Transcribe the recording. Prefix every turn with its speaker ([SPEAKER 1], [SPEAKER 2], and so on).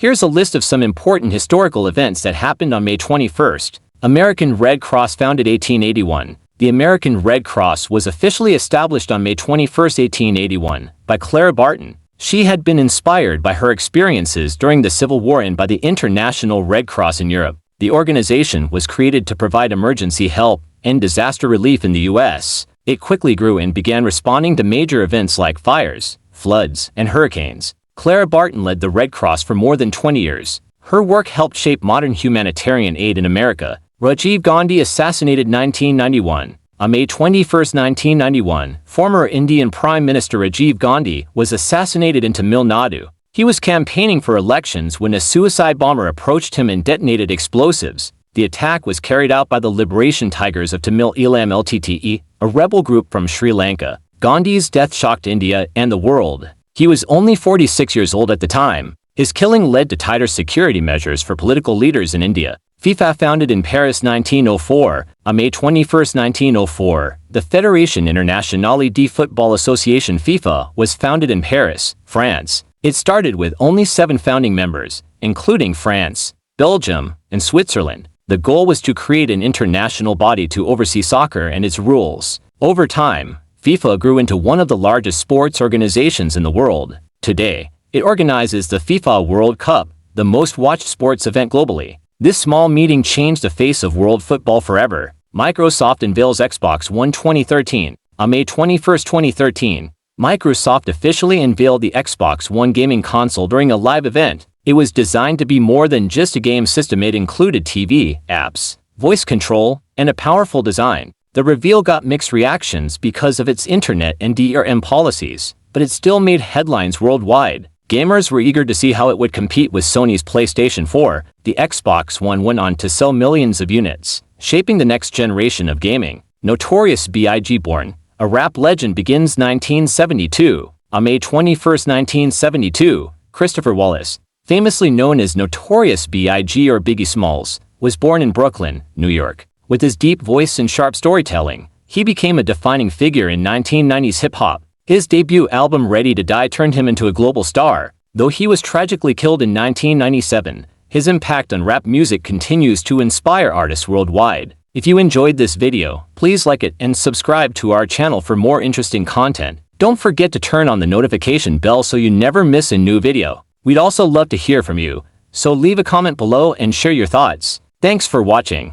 [SPEAKER 1] Here's a list of some important historical events that happened on May 21st. American Red Cross founded 1881. The American Red Cross was officially established on May 21, 1881, by Clara Barton. She had been inspired by her experiences during the Civil War and by the International Red Cross in Europe. The organization was created to provide emergency help and disaster relief in the U.S. It quickly grew and began responding to major events like fires, floods, and hurricanes. Clara Barton led the Red Cross for more than 20 years. Her work helped shape modern humanitarian aid in America. Rajiv Gandhi assassinated 1991. On May 21, 1991, former Indian Prime Minister Rajiv Gandhi was assassinated in Tamil Nadu. He was campaigning for elections when a suicide bomber approached him and detonated explosives. The attack was carried out by the Liberation Tigers of Tamil Eelam Ltte, a rebel group from Sri Lanka. Gandhi's death shocked India and the world. He was only 46 years old at the time. His killing led to tighter security measures for political leaders in India. FIFA founded in Paris 1904. On May 21, 1904, the Fédération Internationale de Football Association FIFA was founded in Paris, France. It started with only 7 founding members, including France, Belgium, and Switzerland. The goal was to create an international body to oversee soccer and its rules. Over time, FIFA grew into one of the largest sports organizations in the world. Today, it organizes the FIFA World Cup, the most-watched sports event globally. This small meeting changed the face of world football forever. Microsoft unveils Xbox One 2013. On May 21, 2013, Microsoft officially unveiled the Xbox One gaming console during a live event. It was designed to be more than just a game system. It included TV, apps, voice control, and a powerful design. The reveal got mixed reactions because of its internet and DRM policies, but it still made headlines worldwide. Gamers were eager to see how it would compete with Sony's PlayStation 4. The Xbox One went on to sell millions of units, shaping the next generation of gaming. Notorious B.I.G. Born, a rap legend, begins 1972. On May 21, 1972, Christopher Wallace, famously known as Notorious B.I.G. or Biggie Smalls, was born in Brooklyn, New York. With his deep voice and sharp storytelling, he became a defining figure in 1990s hip-hop. His debut album Ready to Die turned him into a global star. Though he was tragically killed in 1997, his impact on rap music continues to inspire artists worldwide. If you enjoyed this video, please like it and subscribe to our channel for more interesting content. Don't forget to turn on the notification bell so you never miss a new video. We'd also love to hear from you, so leave a comment below and share your thoughts. Thanks for watching.